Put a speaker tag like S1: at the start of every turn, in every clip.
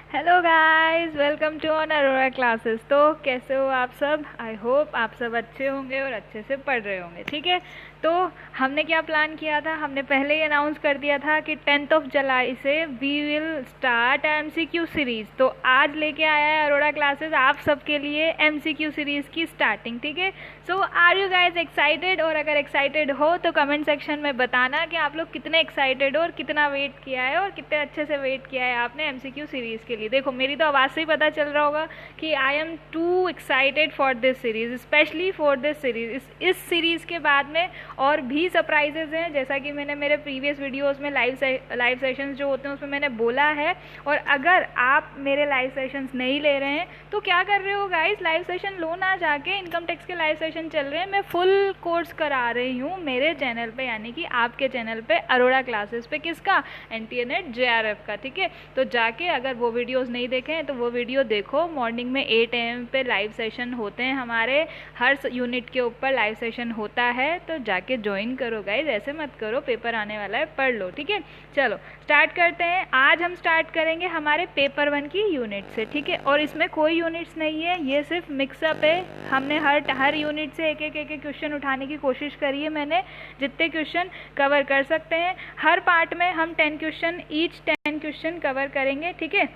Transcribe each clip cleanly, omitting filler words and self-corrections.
S1: Hello guys, welcome to on Arora classes. तो कैसे हो आप सब? आई होप आप सब अच्छे होंगे और अच्छे से पढ़ रहे होंगे। ठीक है, तो हमने क्या प्लान किया था? हमने पहले ही अनाउंस कर दिया था कि 10 जुलाई से we will start MCQ series. तो आज लेके आया है अरोरा क्लासेस आप सबके लिए एमसीक्यू सीरीज़ की स्टार्टिंग। ठीक है, सो आर यू गाइज एक्साइटेड? और अगर एक्साइटेड हो तो कमेंट सेक्शन में बताना कि आप लोग कितने एक्साइटेड हो और कितना वेट किया है और कितने अच्छे से वेट किया है आपने एमसीक्यू सीरीज़ के लिए। देखो, मेरी तो आवाज़ से ही पता चल रहा होगा कि I am to excited for this series, specially for this series. इस सीरीज़ के बाद में और भी सरप्राइजेज हैं, जैसा कि मैंने मेरे प्रीवियस वीडियोस में लाइव सेशंस जो होते हैं उसमें मैंने बोला है। और अगर आप मेरे लाइव सेशंस नहीं ले रहे हैं तो क्या कर रहे हो गाइस? लाइव सेशन लो ना जाके। इनकम टैक्स के लाइव सेशन चल रहे हैं, मैं फुल कोर्स करा रही हूँ मेरे चैनल पे, यानी कि आपके चैनल पे अरोरा क्लासेस पे। किसका? एनटीए नेट जेआरएफ का। ठीक है, तो जाके अगर वो वीडियोस नहीं देखे हैं तो वो वीडियो देखो। मॉर्निंग में 8 AM पे लाइव सेशन होते हैं हमारे, हर यूनिट के ऊपर लाइव सेशन होता है, तो जाके ज्वाइन करो गाइज। ऐसे मत करो, पेपर आने वाला है, पढ़ लो। ठीक है, चलो स्टार्ट करते हैं। आज हम स्टार्ट करेंगे हमारे पेपर 1 की यूनिट से। ठीक है, और इसमें कोई यूनिट्स नहीं है, ये सिर्फ मिक्सअप है। हमने हर यूनिट से एक एक क्वेश्चन उठाने की कोशिश करी है मैंने, जितने क्वेश्चन कवर कर सकते हैं। हर पार्ट में हम 10 क्वेश्चन, ईच 10 क्वेश्चन कवर करेंगे। ठीक है,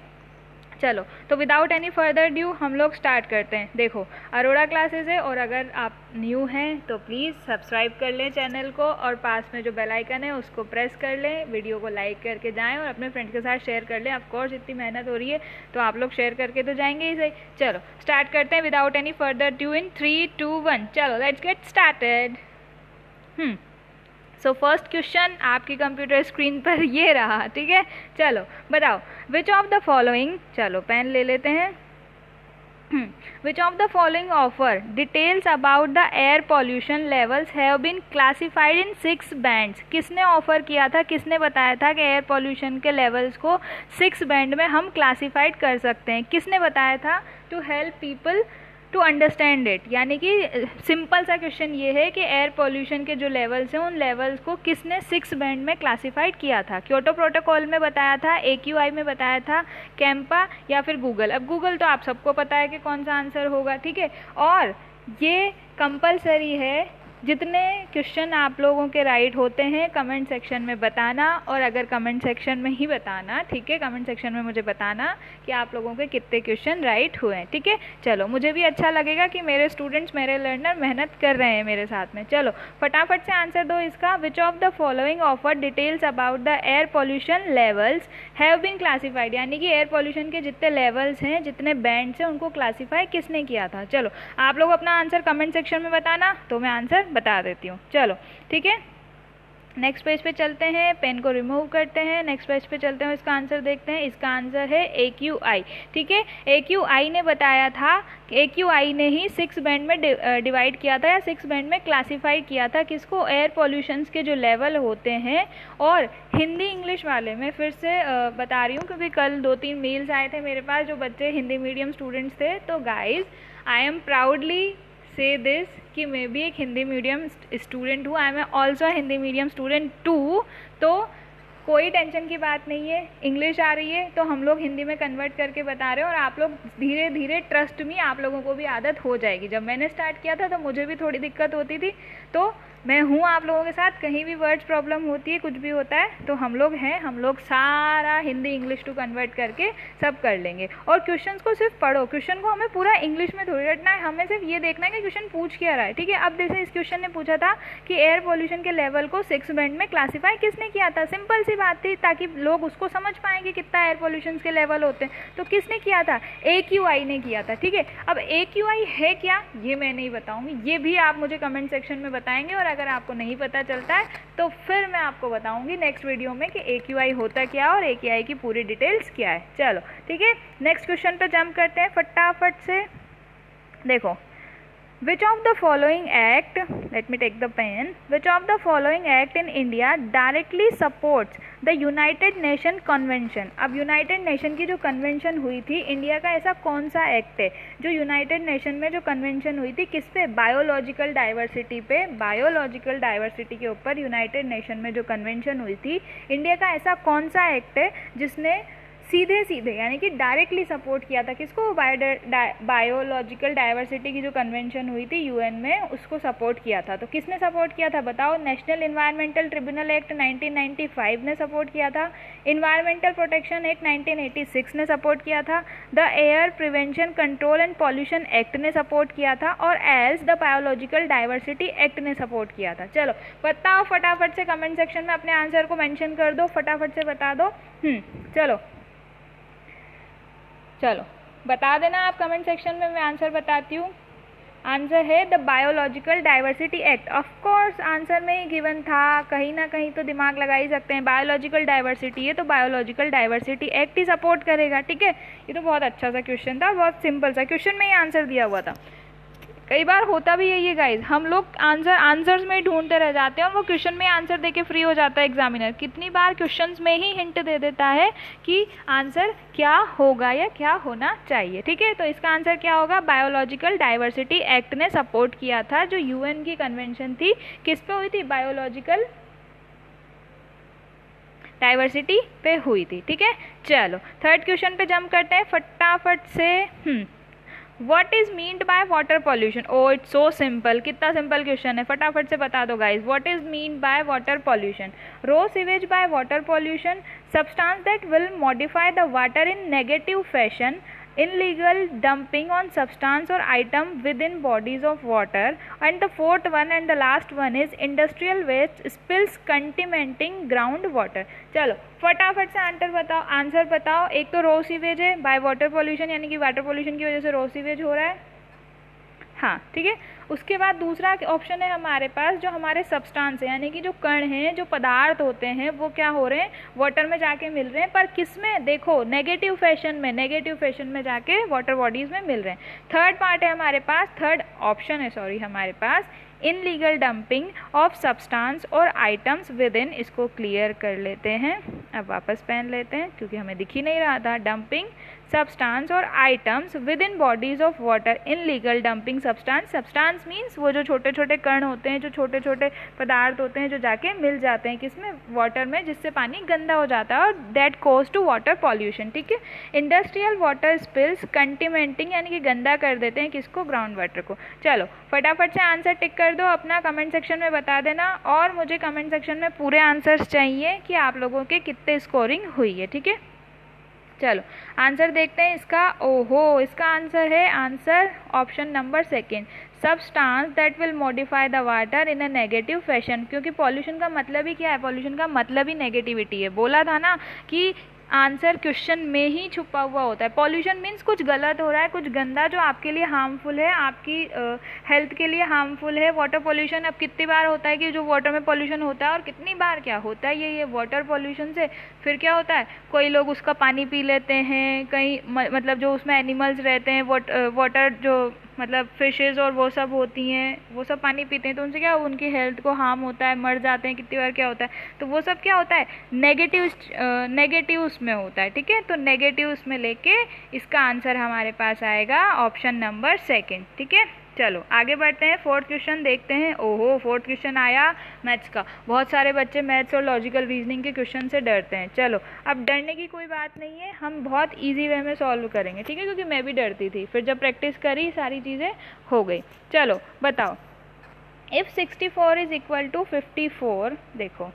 S1: चलो तो विदाउट एनी फर्दर ड्यू हम लोग स्टार्ट करते हैं। देखो, अरोरा क्लासेस है और अगर आप न्यू हैं तो प्लीज़ सब्सक्राइब कर लें चैनल को और पास में जो बेल आइकन है उसको प्रेस कर लें। वीडियो को लाइक करके जाएं और अपने फ्रेंड के साथ शेयर कर लें। ऑफ कोर्स इतनी मेहनत हो रही है तो आप लोग शेयर करके तो जाएंगे ही सही। चलो स्टार्ट करते हैं without any further ado in 3, 2, 1। चलो let's get started. So first question आपकी कंप्यूटर स्क्रीन पर ये रहा। ठीक है, चलो बताओ, विच ऑफ द फॉलोइंग, चलो पेन ले लेते हैं। Which of the following offer details about the air pollution levels have been classified in 6 bands. किसने ऑफर किया था, किसने बताया था कि एयर पॉल्यूशन के लेवल्स को 6 बैंड में हम क्लासिफाइड कर सकते हैं? किसने बताया था? To help people to understand it. यानी कि सिंपल सा क्वेश्चन ये है कि एयर पोल्यूशन के जो लेवल्स हैं उन लेवल्स को किसने 6 बैंड में क्लासिफाइड किया था? क्योटो प्रोटोकॉल में बताया था, AQI में बताया था, कैंपा या फिर गूगल? अब गूगल तो आप सबको पता है कि कौन सा आंसर होगा। ठीक है, और ये कंपलसरी है, जितने क्वेश्चन आप लोगों के राइट होते हैं कमेंट सेक्शन में बताना। और अगर कमेंट सेक्शन में ही बताना, ठीक है, कमेंट सेक्शन में मुझे बताना कि आप लोगों के कितने क्वेश्चन राइट हुए हैं। ठीक है, चलो मुझे भी अच्छा लगेगा कि मेरे स्टूडेंट्स, मेरे लर्नर मेहनत कर रहे हैं मेरे साथ में। चलो फटाफट से आंसर दो इसका। Which of the following offer details about the air pollution levels have been classified. यानी कि एयर पॉल्यूशन के जितने लेवल्स हैं, जितने बैंड्स हैं, उनको क्लासीफाई किसने किया था? चलो आप लोग अपना आंसर कमेंट सेक्शन में बताना, तो मैं आंसर बता देती हूँ। चलो ठीक है, नेक्स्ट पेज पे चलते हैं, पेन को रिमूव करते हैं, नेक्स्ट पेज पे चलते हैं, इसका आंसर देखते हैं। इसका आंसर है AQI। ठीक है, AQI ने बताया था, AQI ने ही 6 बैंड में डिवाइड किया था या 6 बैंड में क्लासीफाई किया था किसको? एयर पॉल्यूशंस के जो लेवल होते हैं। और हिंदी इंग्लिश वाले मैं फिर से बता रही हूँ क्योंकि कल 2-3 मेल्स आए थे मेरे पास जो बच्चे हिंदी मीडियम स्टूडेंट्स थे। तो guys I am proudly say this कि मैं भी एक हिंदी मीडियम स्टूडेंट हूँ। I am also Hindi medium student too. तो कोई टेंशन की बात नहीं है, इंग्लिश आ रही है तो हम लोग हिंदी में कन्वर्ट करके बता रहे हैं और आप लोग धीरे धीरे, ट्रस्ट मी, आप लोगों को भी आदत हो जाएगी। जब मैंने स्टार्ट किया था तो मुझे भी थोड़ी दिक्कत होती थी, तो मैं हूँ आप लोगों के साथ। कहीं भी वर्ड्स प्रॉब्लम होती है, कुछ भी होता है तो हम लोग हैं, हम लोग सारा हिंदी इंग्लिश टू कन्वर्ट करके सब कर लेंगे। और क्वेश्चंस को सिर्फ पढ़ो, क्वेश्चन को हमें पूरा इंग्लिश में थोड़ी रटना है, हमें सिर्फ ये देखना है कि क्वेश्चन पूछ क्या रहा है। ठीक है, अब जैसे इस क्वेश्चन ने पूछा था कि एयर पॉल्यूशन के लेवल को 6 बैंड में क्लासीफाई किसने किया था? सिंपल सी बात थी, ताकि लोग उसको समझ पाएँ कि कितना एयर पॉल्यूशन के लेवल होते हैं। तो किसने किया था? AQI ने किया था। ठीक है, अब AQI है क्या ये मैं नहीं बताऊँगी, ये भी आप मुझे कमेंट सेक्शन में बताएंगे। और अगर आपको नहीं पता चलता है तो फिर मैं आपको बताऊंगी नेक्स्ट वीडियो में कि AQI होता क्या और AQI की पूरी डिटेल्स क्या है। चलो ठीक है, नेक्स्ट क्वेश्चन पे जंप करते हैं फटाफट से। देखो, which of the following act, let me take the pen, which of the following act in India directly supports the United Nation Convention? अब यूनाइटेड नेशन की जो कन्वेंशन हुई थी, इंडिया का ऐसा कौन सा एक्ट है जो यूनाइटेड नेशन में जो कन्वेंशन हुई थी, किस पे? बायोलॉजिकल डाइवर्सिटी पे। बायोलॉजिकल डाइवर्सिटी के ऊपर यूनाइटेड नेशन में जो कन्वेंशन हुई थी, इंडिया का ऐसा कौन सा एक्ट है जिसने सीधे सीधे यानी कि डायरेक्टली सपोर्ट किया था किसको, बायोलॉजिकल डाइवर्सिटी की जो कन्वेंशन हुई थी यूएन में, उसको सपोर्ट किया था। तो किसने सपोर्ट किया था बताओ, नेशनल इन्वायरमेंटल ट्रिब्यूनल एक्ट 1995 ने सपोर्ट किया था, इन्वायरमेंटल प्रोटेक्शन एक्ट 1986 ने सपोर्ट किया था, the air prevention control and pollution act ने सपोर्ट किया था, और else the biological diversity act ने सपोर्ट किया था। चलो बताओ फटाफट से, कमेंट सेक्शन में अपने आंसर को मेंशन कर दो, फटाफट से बता दो। चलो चलो बता देना आप कमेंट सेक्शन में, मैं आंसर बताती हूँ। आंसर है the biological diversity act. Of course answer में ही गिवन था, कहीं ना कहीं तो दिमाग लगा ही सकते हैं। बायोलॉजिकल डाइवर्सिटी है तो बायोलॉजिकल डाइवर्सिटी एक्ट ही सपोर्ट करेगा, ठीक है। ये तो बहुत अच्छा सा क्वेश्चन था, बहुत सिंपल सा क्वेश्चन में ही आंसर दिया हुआ था। कई बार होता भी है ये गाइज, हम लोग आंसर्स में ही ढूंढते रह जाते हैं और वो क्वेश्चन में आंसर देके फ्री हो जाता है एग्जामिनर। कितनी बार क्वेश्चंस में ही हिंट दे देता है कि आंसर क्या होगा या क्या होना चाहिए, ठीक है। तो इसका आंसर क्या होगा, बायोलॉजिकल डाइवर्सिटी एक्ट ने सपोर्ट किया था, जो यूएन की कन्वेंशन थी, किस पे हुई थी, बायोलॉजिकल डाइवर्सिटी पे हुई थी, ठीक है। चलो थर्ड क्वेश्चन पे जंप करते हैं फटाफट से। What is meant by water pollution? Oh, it's so simple. कितना सिंपल क्वेश्चन है, फटाफट से बता दो guys. What is meant by water pollution? Raw sewage by water pollution, substance that will modify the water in negative fashion, illegal dumping on substance or item within bodies of water, and the fourth one and the last one is industrial waste spills contaminating groundwater। चलो फटाफट से answer बताओ। एक तो रो sewage है by water pollution, यानी कि water pollution की वजह से रो सीवेज हो रहा है, हाँ ठीक है। उसके बाद दूसरा ऑप्शन है हमारे पास, जो हमारे सब्सटेंस है यानी कि जो कण हैं, जो पदार्थ होते हैं, वो क्या हो रहे हैं, वाटर में जाके मिल रहे हैं, पर किस में, देखो नेगेटिव फैशन में जाके वाटर बॉडीज में मिल रहे हैं। थर्ड पार्ट है हमारे पास, थर्ड ऑप्शन है सॉरी हमारे पास, इनलीगल डंपिंग ऑफ सब्सटेंस और आइटम्स विद इन। इसको क्लियर कर लेते हैं, अब वापस पेन लेते हैं क्योंकि हमें दिख ही नहीं रहा था। डंपिंग सब्सटेंस और items with in bodies of water, illegal dumping substance means वो जो छोटे छोटे कण होते हैं, जो छोटे छोटे पदार्थ होते हैं, जो जाके मिल जाते हैं किसमें, वाटर में, जिससे पानी गंदा हो जाता है, और that cause to water pollution, ठीक है। इंडस्ट्रियल वाटर स्पिल्स कंटेमिनेटिंग यानी कि गंदा कर देते हैं किसको, ग्राउंड वाटर को। चलो फटाफट से आंसर टिक कर दो, अपना कमेंट सेक्शन में बता देना, और मुझे कमेंट सेक्शन में पूरे आंसर्स चाहिए कि आप लोगों के कितने स्कोरिंग हुई है, ठीक है। चलो आंसर देखते हैं इसका। ओहो, इसका आंसर है, answer option number second, substance that will modify the water in a negative fashion. क्योंकि पॉल्यूशन का मतलब ही क्या है, पॉल्यूशन का मतलब ही नेगेटिविटी है। बोला था ना कि आंसर क्वेश्चन में ही छुपा हुआ होता है। पॉल्यूशन मीन्स कुछ गलत हो रहा है, कुछ गंदा जो आपके लिए हार्मफुल है, आपकी हेल्थ के लिए हार्मफुल है। वाटर पॉल्यूशन अब कितनी बार होता है कि जो वाटर में पॉल्यूशन होता है, और कितनी बार क्या होता है, ये वाटर पॉल्यूशन से फिर क्या होता है, कोई लोग उसका पानी पी लेते हैं, कहीं मतलब जो उसमें एनिमल्स रहते हैं, वाटर जो मतलब फिशेज़ और वो सब होती हैं, वो सब पानी पीते हैं, तो उनसे क्या, उनकी हेल्थ को हार्म होता है, मर जाते हैं कितनी बार, क्या होता है, तो वो सब क्या होता है, नेगेटिव उसमें होता है, ठीक है। तो नेगेटिव उसमें लेके इसका आंसर हमारे पास आएगा ऑप्शन नंबर सेकेंड, ठीक है। चलो आगे बढ़ते हैं, फोर्थ क्वेश्चन देखते हैं। ओहो, फोर्थ क्वेश्चन आया मैथ्स का। बहुत सारे बच्चे मैथ्स और लॉजिकल रीजनिंग के क्वेश्चन से डरते हैं। चलो अब डरने की कोई बात नहीं है, हम बहुत इजी वे में सॉल्व करेंगे, ठीक है, क्योंकि मैं भी डरती थी, फिर जब प्रैक्टिस करी सारी चीज़ें हो गई। चलो बताओ, इफ़ 64 इज इक्वल टू 54, देखो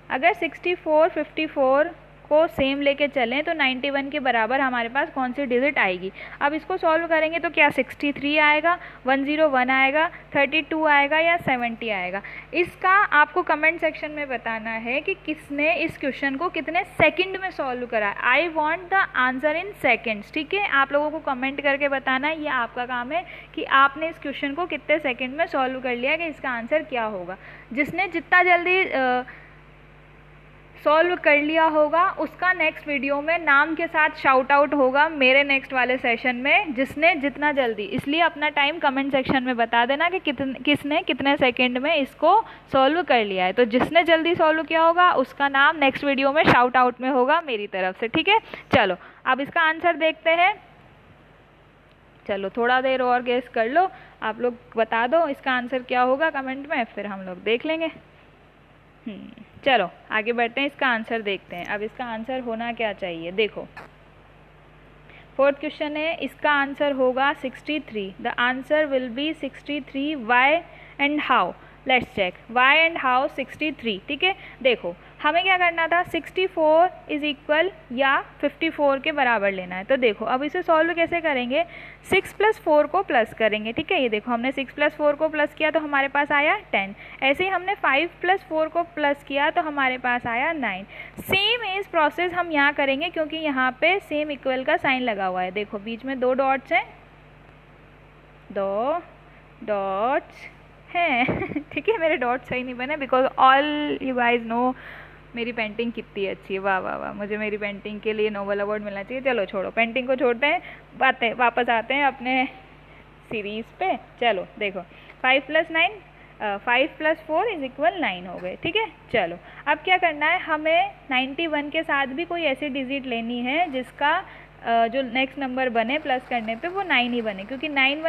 S1: अगर 64 54 को सेम लेके चलें तो 91 के बराबर हमारे पास कौन सी डिजिट आएगी। अब इसको सॉल्व करेंगे तो क्या 63 आएगा, 101 आएगा, 32 आएगा या 70 आएगा। इसका आपको कमेंट सेक्शन में बताना है कि किसने इस क्वेश्चन को कितने सेकंड में सॉल्व करा। I want the answer in seconds, ठीक है। आप लोगों को कमेंट करके बताना है, ये आपका काम है कि आपने इस क्वेश्चन को कितने सेकेंड में सॉल्व कर लिया, कि इसका आंसर क्या होगा। जिसने जितना जल्दी सॉल्व कर लिया होगा उसका नेक्स्ट वीडियो में नाम के साथ शाउट आउट होगा मेरे नेक्स्ट वाले सेशन में, जिसने जितना जल्दी। इसलिए अपना टाइम कमेंट सेक्शन में बता देना कि किसने कितने सेकंड में इसको सॉल्व कर लिया है। तो जिसने जल्दी सॉल्व किया होगा उसका नाम नेक्स्ट वीडियो में शाउट आउट में होगा मेरी तरफ से, ठीक है। चलो अब इसका आंसर देखते हैं। चलो थोड़ा देर और गेस कर लो, आप लोग बता दो इसका आंसर क्या होगा कमेंट में, फिर हम लोग देख लेंगे। चलो आगे बढ़ते हैं, इसका आंसर देखते हैं। अब इसका आंसर होना क्या चाहिए, देखो फोर्थ क्वेश्चन है, इसका आंसर होगा 63। The answer will be 63। Why and how, let's check why and how 63। ठीक है, देखो हमें क्या करना था, 64 इज इक्वल या 54 के बराबर लेना है। तो देखो अब इसे सॉल्व कैसे करेंगे, 6 + 4 को प्लस करेंगे। ठीक है, ये देखो हमने 6 + 4 को प्लस किया तो हमारे पास आया 10। ऐसे ही हमने 5 + 4 को प्लस किया तो हमारे पास आया 9। सेम एज प्रोसेस हम यहाँ करेंगे क्योंकि यहाँ पे सेम इक्वल का साइन लगा हुआ है। देखो बीच में 2 डॉट्स हैं, 2 डॉट्स हैं। ठीक है, मेरे डॉट सही नहीं बने because all you guys know मेरी पेंटिंग कितनी अच्छी है। वाह वाह वाह, मुझे मेरी पेंटिंग के लिए नोबेल अवार्ड मिलना चाहिए। चलो छोड़ो, पेंटिंग को छोड़ते हैं, वापस आते हैं अपने सीरीज़ पे। चलो देखो 5 + 9 5 + 4 = 9 हो गए। ठीक है, चलो अब क्या करना है, हमें 91 के साथ भी कोई ऐसी डिजिट लेनी है जिसका जो नेक्स्ट नंबर बने प्लस करने पे वो 9 ही बने, क्योंकि 9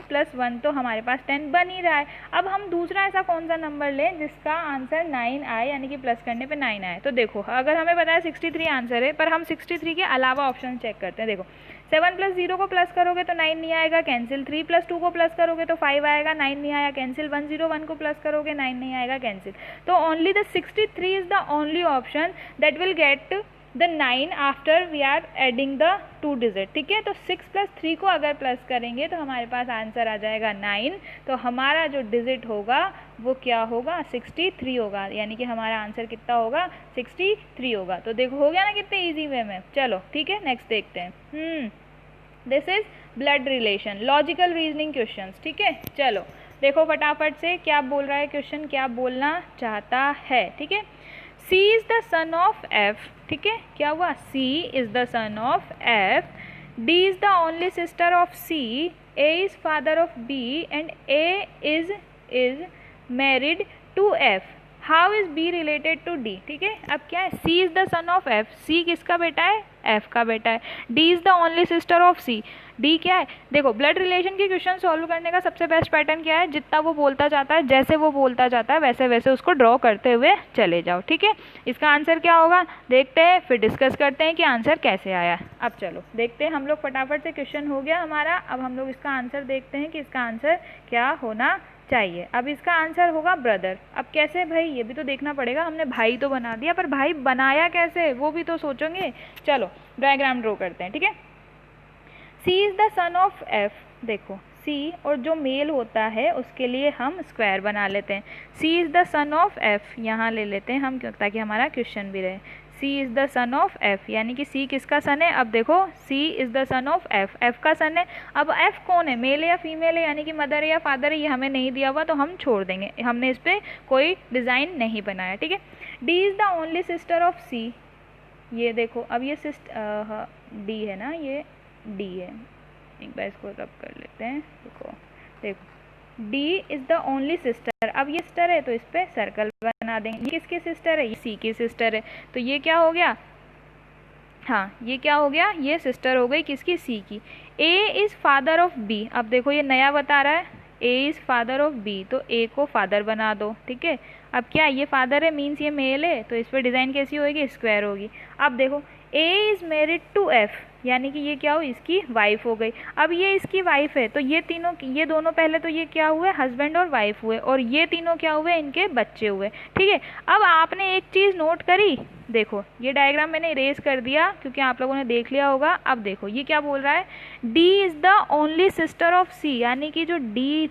S1: + 1 तो हमारे पास 10 बन ही रहा है। अब हम दूसरा ऐसा कौन सा नंबर लें जिसका आंसर 9 आए, यानी कि प्लस करने पे 9 आए। तो देखो अगर हमें पता है 63 आंसर है, पर हम 63 के अलावा ऑप्शन चेक करते हैं। देखो 7 + 0 को प्लस करोगे तो 9 नहीं आएगा, कैंसिल। 3 + 2 को प्लस करोगे तो 5 आएगा, 9 नहीं आया, कैंसिल। 101 को प्लस करोगे 9 नहीं आएगा, कैंसिल। तो only the 63 is the only option that will get the 9 after we are adding the 2 digit. ठीक है, तो 6 + 3 को अगर प्लस करेंगे तो हमारे पास आंसर आ जाएगा 9। तो हमारा जो डिजिट होगा वो क्या होगा, 63 होगा, यानी कि हमारा आंसर कितना होगा, 63 होगा। तो देखो हो गया ना कितने ईजी वे में। चलो ठीक है, नेक्स्ट देखते हैं। This is blood relation, logical reasoning questions. ठीक है, चलो देखो फटाफट से क्या बोल रहा है क्वेश्चन, क्या बोलना चाहता है। ठीक है, C is the son of F। ठीक है, क्या हुआ, C is the son of F, D is the only sister of C, A is father of B and A is married to F। How is B related to D। ठीक है, अब क्या है, C is the son of F, C किसका बेटा है, F का बेटा है। D is the only sister of C, D क्या है। देखो ब्लड रिलेशन के क्वेश्चन सॉल्व करने का सबसे बेस्ट पैटर्न क्या है, जितना वो बोलता जाता है, जैसे वो बोलता जाता है वैसे वैसे उसको ड्रॉ करते हुए चले जाओ। ठीक है, इसका आंसर क्या होगा देखते हैं, फिर डिस्कस करते हैं कि आंसर कैसे आया। अब चलो देखते हैं, हम लोग फटाफट से क्वेश्चन हो गया हमारा। अब हम लोग इसका आंसर देखते हैं कि इसका आंसर क्या होना चाहिए। अब इसका आंसर होगा ब्रदर। अब कैसे भाई, ये भी तो देखना पड़ेगा, हमने भाई तो बना दिया पर भाई बनाया कैसे वो भी तो सोचेंगे। चलो डायग्राम ड्रॉ करते हैं। ठीक है, C is the son of F। देखो C और जो मेल होता है उसके लिए हम स्क्वायर बना लेते हैं। C is the son of F यहाँ ले लेते हैं हम, क्यों, ताकि हमारा क्वेश्चन भी रहे। C is the son of F, यानी कि C किसका सन है। अब देखो C is the son of F, F का सन है। अब F कौन है, मेल है या फीमेल है, यानी कि मदर है या फादर है, ये हमें नहीं दिया हुआ तो हम छोड़ देंगे, हमने इस पर कोई डिज़ाइन नहीं बनाया। ठीक है, D is the only sister of C। ये देखो अब ये D है ना, ये D है, एक बार इसको रब कर लेते हैं। देखो D is the only sister. अब ये सिस्टर है तो इस पर सर्कल बना देंगे। ये किसकी सिस्टर है, ये C की सिस्टर है, तो ये क्या हो गया, हाँ ये क्या हो गया, ये सिस्टर हो गई किसकी, C की। A is father of B। अब देखो ये नया बता रहा है, A is father of B, तो A को फादर बना दो। ठीक है, अब क्या ये फादर है मीन्स ये मेल है, तो इस पर डिज़ाइन कैसी होगी, स्क्वायर होगी। अब देखो A is married to F, यानी कि ये क्या हो, इसकी वाइफ हो गई। अब ये इसकी वाइफ है तो ये तीनों, ये दोनों पहले तो ये क्या हुए, हस्बैंड और वाइफ हुए, और ये तीनों क्या हुए, इनके बच्चे हुए। ठीक है, अब आपने एक चीज़ नोट करी, देखो ये डायग्राम मैंने इरेज कर दिया क्योंकि आप लोगों ने देख लिया होगा। अब देखो ये क्या बोल रहा है, D is the only sister of C, यानी कि जो D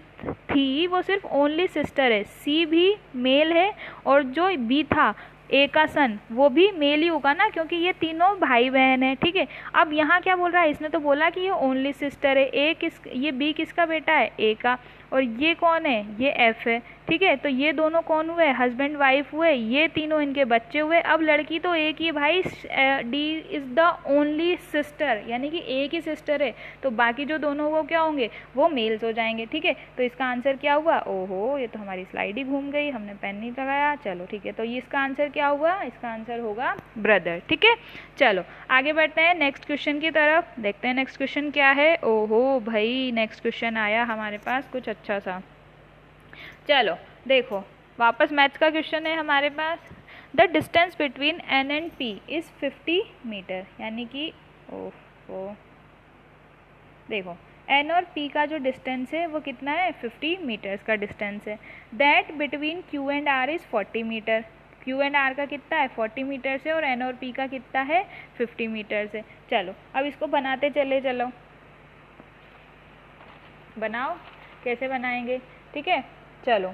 S1: थी वो सिर्फ ओनली सिस्टर है, C भी मेल है और जो B था A का सन वो भी मेल ही होगा ना, क्योंकि ये तीनों भाई बहन है। ठीक है, अब यहाँ क्या बोल रहा है, इसने तो बोला कि ये ओनली सिस्टर है, ये B किसका बेटा है, A का, और ये कौन है, ये F है। ठीक है, तो ये दोनों कौन हुए, हस्बैंड वाइफ हुए, ये तीनों इनके बच्चे हुए। अब लड़की तो एक ही भाई, D is the only sister, यानी कि A की सिस्टर है, तो बाकी जो दोनों वो क्या होंगे, वो मेल्स हो जाएंगे। ठीक है, तो इसका आंसर क्या हुआ, ओहो ये तो हमारी स्लाइड ही घूम गई, हमने पेन नहीं लगाया। चलो ठीक है, तो ये इसका आंसर क्या हुआ, इसका आंसर होगा ब्रदर। ठीक है, चलो आगे बढ़ते हैं नेक्स्ट क्वेश्चन की तरफ, देखते हैं नेक्स्ट क्वेश्चन क्या है। ओहो भाई नेक्स्ट क्वेश्चन आया हमारे पास कुछ अच्छा सा। चलो देखो वापस मैथ्स का क्वेश्चन है हमारे पास। The distance between N and P is 50 metre, यानी कि ओह देखो एन और पी का जो डिस्टेंस है वो कितना है, 50 मीटर्स का डिस्टेंस है। That between Q and R is 40 metre, Q and R का कितना है 40 मीटर से, और एन और पी का कितना है 50 मीटर से। चलो अब इसको बनाते चले, चलो बनाओ, कैसे बनाएंगे, ठीक है। चलो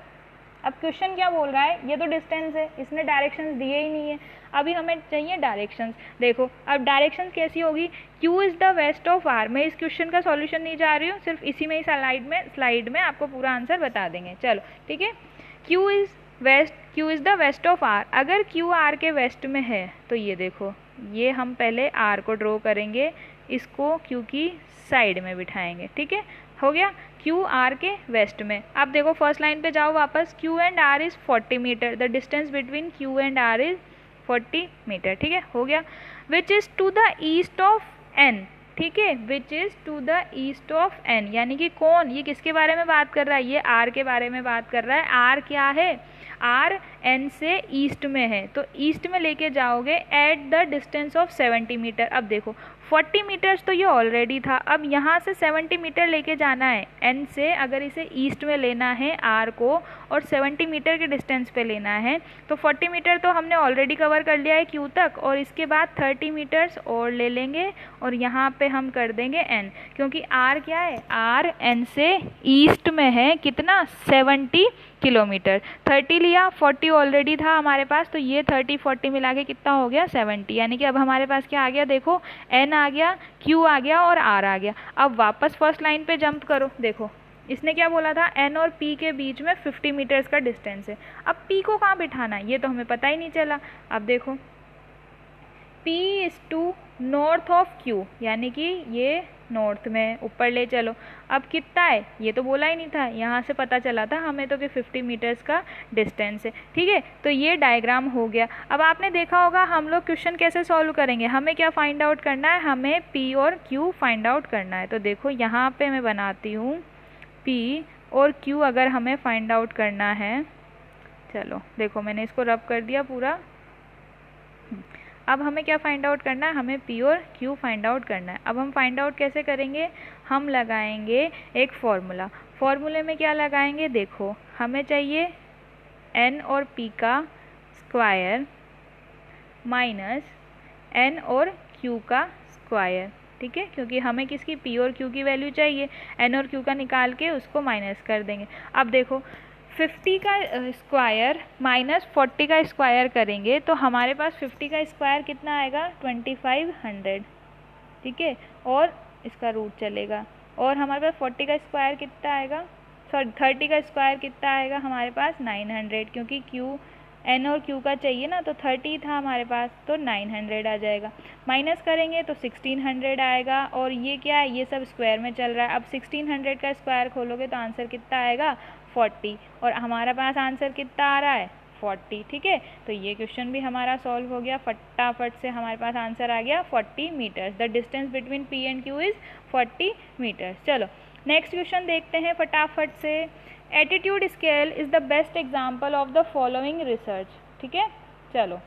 S1: अब क्वेश्चन क्या बोल रहा है, ये तो डिस्टेंस है, इसने डायरेक्शंस दिए ही नहीं है, अभी हमें चाहिए डायरेक्शंस। देखो अब डायरेक्शंस कैसी होगी, Q is the west of R। मैं इस क्वेश्चन का सॉल्यूशन नहीं जा रही हूँ, सिर्फ इसी में ही स्लाइड में आपको पूरा आंसर बता देंगे। चलो ठीक है, Q is the west of R। अगर Q R के वेस्ट में है तो ये देखो, ये हम पहले R को ड्रॉ करेंगे, इसको Q की साइड में बिठाएंगे, ठीक है, हो गया Q R के वेस्ट में। अब देखो फर्स्ट लाइन पे जाओ वापस, Q and R is 40 metre, the distance between Q and R is 40 metre, ठीक है, हो गया। Which is to the east of N, ठीक है, which is to the east of N, यानी कि कौन, ये किसके बारे में बात कर रहा है, ये R के बारे में बात कर रहा है। R क्या है, R N से ईस्ट में है, तो ईस्ट में लेके जाओगे at the distance of 70 metre. अब देखो 40 मीटर्स तो ये ऑलरेडी था, अब यहाँ से 70 मीटर लेके जाना है N से, अगर इसे ईस्ट में लेना है R को और 70 मीटर के डिस्टेंस पे लेना है, तो 40 मीटर तो हमने ऑलरेडी कवर कर लिया है Q तक, और इसके बाद 30 मीटर्स और ले लेंगे और यहाँ पे हम कर देंगे N, क्योंकि R क्या है, R N से ईस्ट में है, कितना 70 किलोमीटर। 30 लिया, 40 ऑलरेडी था हमारे पास, तो ये 30 40 मिला के कितना हो गया 70, यानी कि अब हमारे पास क्या आ गया, देखो N आ गया, Q आ गया और R आ गया। अब वापस फर्स्ट लाइन पे जंप करो, देखो इसने क्या बोला था, N और P के बीच में 50 मीटर्स का डिस्टेंस है। अब P को कहाँ बिठाना है ये तो हमें पता ही नहीं चला। अब देखो P is to north of Q, यानी कि ये नॉर्थ में, ऊपर ले चलो। अब कितना है ये तो बोला ही नहीं था, यहाँ से पता चला था हमें तो कि 50 मीटर्स का डिस्टेंस है, ठीक है। तो ये डायग्राम हो गया। अब आपने देखा होगा हम लोग क्वेश्चन कैसे सॉल्व करेंगे, हमें क्या फाइंड आउट करना है, हमें P और Q फाइंड आउट करना है। तो देखो यहाँ पे मैं बनाती हूँ P और Q अगर हमें फाइंड आउट करना है, चलो देखो मैंने इसको रब कर दिया पूरा। अब हमें क्या फाइंड आउट करना है, हमें P और Q फाइंड आउट करना है। अब हम फाइंड आउट कैसे करेंगे, हम लगाएंगे एक फॉर्मूला। फॉर्मूले में क्या लगाएंगे, देखो हमें चाहिए N और P का स्क्वायर माइनस N और Q का स्क्वायर, ठीक है, क्योंकि हमें किसकी, P और Q की वैल्यू चाहिए, N और Q का निकाल के उसको माइनस कर देंगे। अब देखो 50 का स्क्वायर माइनस 40 का स्क्वायर करेंगे तो हमारे पास 50 का स्क्वायर कितना आएगा 2500, ठीक है, और इसका रूट चलेगा, और हमारे पास 40 का स्क्वायर कितना आएगा, सॉरी 30 का स्क्वायर कितना आएगा हमारे पास 900, क्योंकि N और Q का चाहिए ना, तो 30 था हमारे पास तो 900 आ जाएगा। माइनस करेंगे तो 1600 आएगा, और ये क्या है, ये सब स्क्वायर में चल रहा है। अब 1600 का स्क्वायर खोलोगे तो आंसर कितना आएगा 40, और हमारा पास आंसर कितना आ रहा है 40, ठीक है। तो ये क्वेश्चन भी हमारा सॉल्व हो गया, फटाफट से हमारे पास आंसर आ गया 40 metres. The distance between P and Q is 40 metres. चलो नेक्स्ट क्वेश्चन देखते हैं फटाफट से। Attitude scale is the best example of the following research, ठीक है। चलो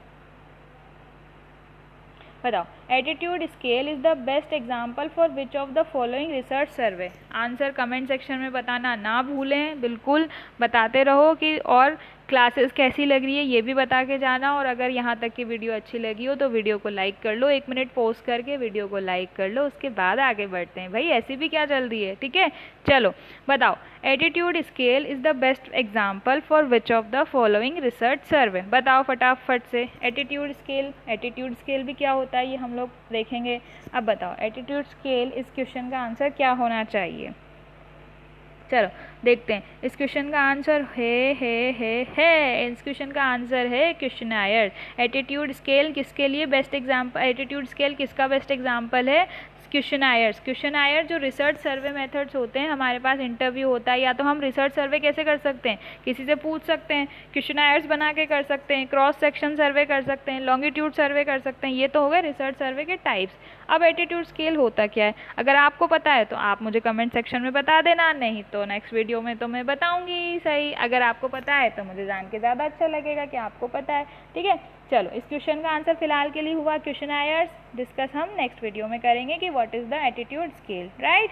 S1: बताओ, attitude scale is the best example for which of the following research survey. Answer comment section में बताना ना भूलें, बिल्कुल बताते रहो कि, और क्लासेस कैसी लग रही है ये भी बता के जाना, और अगर यहाँ तक की वीडियो अच्छी लगी हो तो वीडियो को लाइक कर लो, 1 मिनट पॉज करके वीडियो को लाइक कर लो, उसके बाद आगे बढ़ते हैं। भाई ऐसी भी क्या जल्दी है, ठीक है। चलो बताओ, attitude scale is the best example for which of the following research survey. बताओ फटाफट से, एटीट्यूड स्केल भी क्या होता है ये हम लोग देखेंगे। अब बताओ एटीट्यूड स्केल, इस क्वेश्चन का आंसर क्या होना चाहिए। चलो देखते हैं, इस क्वेश्चन का आंसर है इस क्वेश्चन का आंसर है क्वेश्चनायर। एटीट्यूड स्केल किसके लिए बेस्ट एग्जाम्पल, एटीट्यूड स्केल किसका बेस्ट एग्जाम्पल है, क्वेश्चनायर जो रिसर्च सर्वे मेथड्स होते हैं, हमारे पास इंटरव्यू होता है, या तो हम रिसर्च सर्वे कैसे कर सकते हैं, किसी से पूछ सकते हैं, क्वेश्चनायर्स बना के कर सकते हैं, क्रॉस सेक्शन सर्वे कर सकते हैं, लॉन्गिट्यूड सर्वे कर सकते हैं। ये तो हो गए रिसर्च सर्वे के टाइप्स। अब एटीट्यूड स्केल होता क्या है, अगर आपको पता है तो आप मुझे कमेंट सेक्शन में बता देना, नहीं तो नेक्स्ट वीडियो में तो मैं बताऊंगी सही। अगर आपको पता है तो मुझे जान के ज़्यादा अच्छा लगेगा कि आपको पता है, ठीक है। चलो, इस क्वेश्चन का आंसर फिलहाल के लिए हुआ क्वेश्चनायर्स। डिस्कस हम नेक्स्ट वीडियो में करेंगे कि what is the attitude scale, right.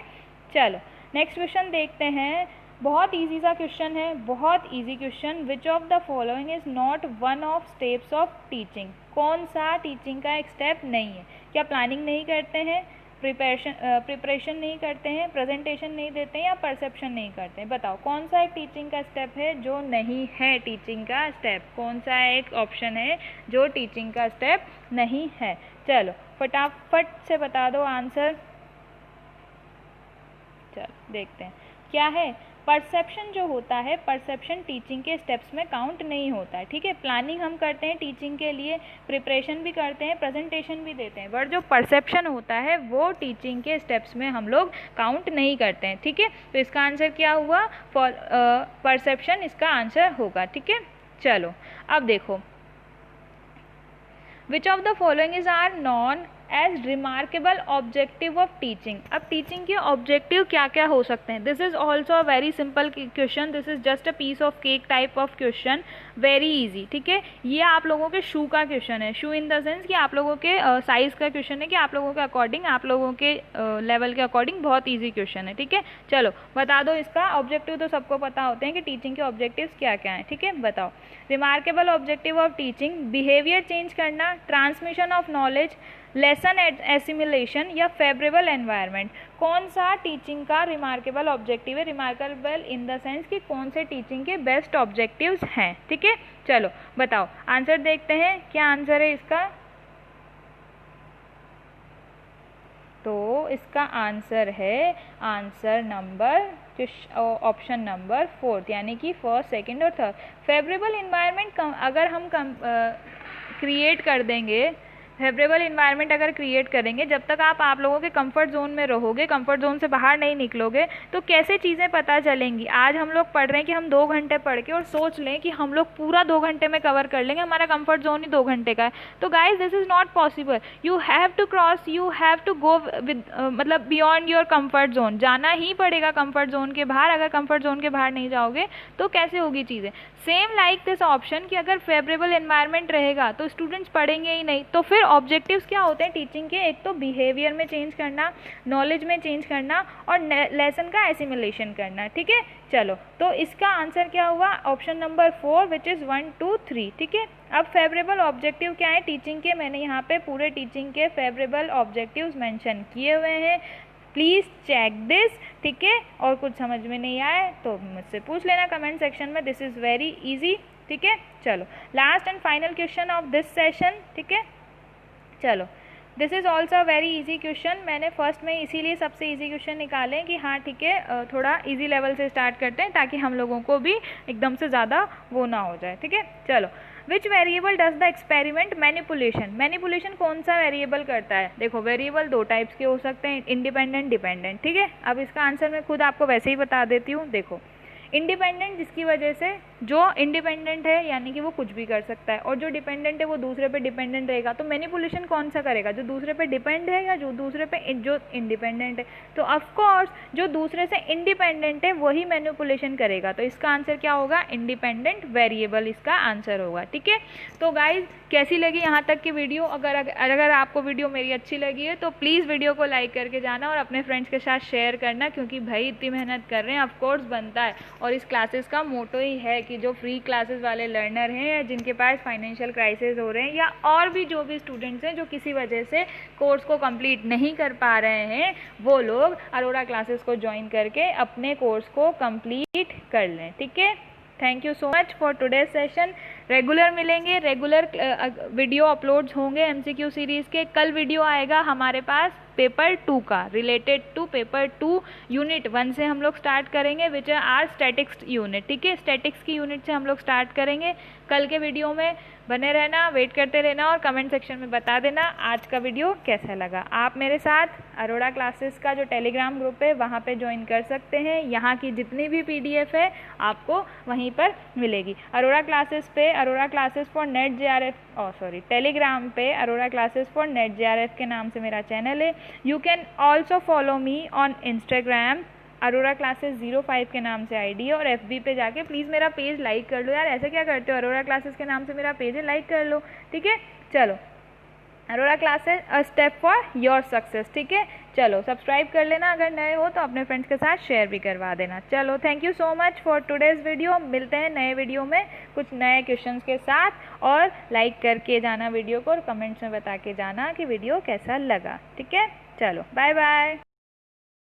S1: चलो नेक्स्ट क्वेश्चन देखते हैं। बहुत इजी सा क्वेश्चन है, बहुत easy question. Which of the following is not one of steps of teaching. कौन सा टीचिंग का एक स्टेप नहीं है? क्या प्लानिंग नहीं करते हैं, प्रिपरेशन नहीं करते हैं, प्रेजेंटेशन नहीं देते हैं, या परसेप्शन नहीं करते हैं? बताओ कौन सा एक टीचिंग का स्टेप है जो नहीं है टीचिंग का स्टेप? कौन सा एक ऑप्शन है जो टीचिंग का स्टेप नहीं है? चलो फटाफट से बता दो आंसर। चलो देखते हैं क्या है। परसेप्शन जो होता है, परसेप्शन टीचिंग के स्टेप्स में काउंट नहीं होता है, ठीक है। प्लानिंग हम करते हैं टीचिंग के लिए, प्रिपरेशन भी करते हैं, प्रेजेंटेशन भी देते हैं, बट जो परसेप्शन होता है वो टीचिंग के स्टेप्स में हम लोग काउंट नहीं करते हैं, ठीक है। तो इसका आंसर क्या हुआ? परसेप्शन इसका आंसर होगा, ठीक है। चलो अब देखो, which of the following is are known as remarkable objective of teaching. अब टीचिंग के ऑब्जेक्टिव क्या क्या हो सकते हैं? This is also a very simple question, this is just a piece of cake type of question, very easy, ठीक है। ये आप लोगों के शू का क्वेश्चन है, शू इन द सेंस कि आप लोगों के साइज का क्वेश्चन है, कि आप लोगों के अकॉर्डिंग, आप लोगों के लेवल के अकॉर्डिंग बहुत ईजी क्वेश्चन है, ठीक है। चलो बता दो इसका ऑब्जेक्टिव। तो सबको पता होते हैं कि टीचिंग के ऑब्जेक्टिव्स क्या क्या हैं, ठीक है। बताओ। Remarkable objective of teaching, behaviour change करना, transmission of knowledge, lesson assimilation, या फेवरेबल एनवायरनमेंट। कौन सा टीचिंग का रिमार्केबल ऑब्जेक्टिव है? रिमार्केबल इन द सेंस कि कौन से टीचिंग के बेस्ट ऑब्जेक्टिव्स हैं, ठीक है। चलो बताओ आंसर देखते हैं, क्या आंसर है इसका? तो इसका आंसर है आंसर नंबर ऑप्शन नंबर 4, यानी कि फर्स्ट, सेकंड और थर्ड। फेवरेबल इन्वायरमेंट अगर हम क्रिएट कर देंगे, फेवरेबल इन्वायरमेंट अगर क्रिएट करेंगे, जब तक आप लोगों के कंफर्ट जोन में रहोगे, कंफर्ट जोन से बाहर नहीं निकलोगे, तो कैसे चीज़ें पता चलेंगी? आज हम लोग पढ़ रहे हैं कि हम 2 घंटे पढ़ के और सोच लें कि हम लोग पूरा 2 घंटे में कवर कर लेंगे, हमारा कंफर्ट जोन ही 2 घंटे का है। तो guys this is not possible. You have to cross, you have to go with मतलब बियॉन्ड योर कंफर्ट जोन। जाना ही पड़ेगा कंफर्ट जोन के बाहर। अगर कंफर्ट जोन के बाहर नहीं जाओगे तो कैसे होगी चीज़ें? सेम लाइक दिस ऑप्शन कि अगर फेवरेबल एनवायरनमेंट रहेगा तो स्टूडेंट्स पढ़ेंगे ही नहीं। तो फिर ऑब्जेक्टिव्स क्या होते हैं टीचिंग के? एक तो बिहेवियर में चेंज करना, नॉलेज में चेंज करना, और लेसन का एसिमिलेशन करना, ठीक है। चलो तो इसका आंसर क्या हुआ? ऑप्शन नंबर 4 विच इज़ 1, 2, 3, ठीक है। अब फेवरेबल ऑब्जेक्टिव क्या है टीचिंग के? मैंने यहाँ पे पूरे टीचिंग के फेवरेबल ऑब्जेक्टिव्स मेंशन किए हुए हैं, प्लीज़ चेक दिस, ठीक है। और कुछ समझ में नहीं आए तो मुझसे पूछ लेना कमेंट सेक्शन में, दिस इज़ वेरी इजी, ठीक है। चलो last and final question of this session, ठीक है। चलो this is also very easy question. मैंने फर्स्ट में इसीलिए सबसे इजी क्वेश्चन निकाले कि हाँ ठीक है, थोड़ा इजी लेवल से स्टार्ट करते हैं ताकि हम लोगों को भी एकदम से ज़्यादा वो ना हो जाए, ठीक है। चलो, which variable does the experiment manipulation. Manipulation कौन सा वेरिएबल करता है? देखो वेरिएबल 2 टाइप्स के हो सकते हैं, इंडिपेंडेंट, डिपेंडेंट, ठीक है। अब इसका आंसर मैं खुद आपको वैसे ही बता देती हूँ। देखो इंडिपेंडेंट जिसकी वजह से, जो इंडिपेंडेंट है यानी कि वो कुछ भी कर सकता है, और जो डिपेंडेंट है वो दूसरे पे डिपेंडेंट रहेगा। तो मैनिपुलेशन कौन सा करेगा? जो दूसरे पे डिपेंड है या जो दूसरे पे जो इंडिपेंडेंट है? तो ऑफकोर्स जो दूसरे से इंडिपेंडेंट है वही मैनिपुलेशन करेगा। तो इसका आंसर क्या होगा? इंडिपेंडेंट वेरिएबल इसका आंसर होगा, ठीक है। तो गाइज कैसी लगी यहाँ तक की वीडियो? अगर आपको वीडियो मेरी अच्छी लगी है तो प्लीज़ वीडियो को लाइक करके जाना और अपने फ्रेंड्स के साथ शेयर करना, क्योंकि भाई इतनी मेहनत कर रहे हैं, ऑफकोर्स बनता है। और इस क्लासेस का मोटो ही है कि जो फ्री क्लासेस वाले लर्नर हैं या जिनके पास फाइनेंशियल क्राइसिस हो रहे हैं, या और भी जो भी स्टूडेंट्स हैं जो किसी वजह से कोर्स को कंप्लीट नहीं कर पा रहे हैं, वो लोग अरोरा क्लासेस को ज्वाइन करके अपने कोर्स को कंप्लीट कर लें, ठीक है। Thank you so much for today's session. Regular मिलेंगे, रेगुलर वीडियो अपलोड्स होंगे MCQ सीरीज़ के। कल वीडियो आएगा हमारे पास पेपर 2 का, रिलेटेड टू पेपर 2 यूनिट 1 से हम लोग स्टार्ट करेंगे, विच है आर स्टैटिक्स यूनिट। ठीक है, स्टैटिक्स की यूनिट से हम लोग स्टार्ट करेंगे। कल के वीडियो में बने रहना, वेट करते रहना और कमेंट सेक्शन में बता देना आज का वीडियो कैसा लगा। आप मेरे साथ अरोड़ा क्लासेस का जो टेलीग्राम ग्रुप है वहाँ पे ज्वाइन कर सकते हैं। यहाँ की जितनी भी PDF है आपको वहीं पर मिलेगी। अरोड़ा क्लासेस पे Arora classes for NET JRF Telegram पे Arora classes for NET JRF के नाम से मेरा चैनल है। You can also follow me on Instagram, Arora classes 05 के नाम से ID है, और FB पे जाके प्लीज़ मेरा पेज लाइक कर लो यार। ऐसे क्या करते हो, अरोड़ा क्लासेस के नाम से मेरा पेज है, लाइक कर लो। ठीक है, चलो, Arora classes a step for your success. ठीक है, चलो सब्सक्राइब कर लेना, अगर नए हो तो अपने फ्रेंड्स के साथ शेयर भी करवा देना। चलो, thank you so much for today's video. मिलते हैं नए वीडियो में कुछ नए क्वेश्चंस के साथ, और लाइक करके जाना वीडियो को और कमेंट्स में बता के जाना कि वीडियो कैसा लगा। ठीक है, चलो बाय बाय।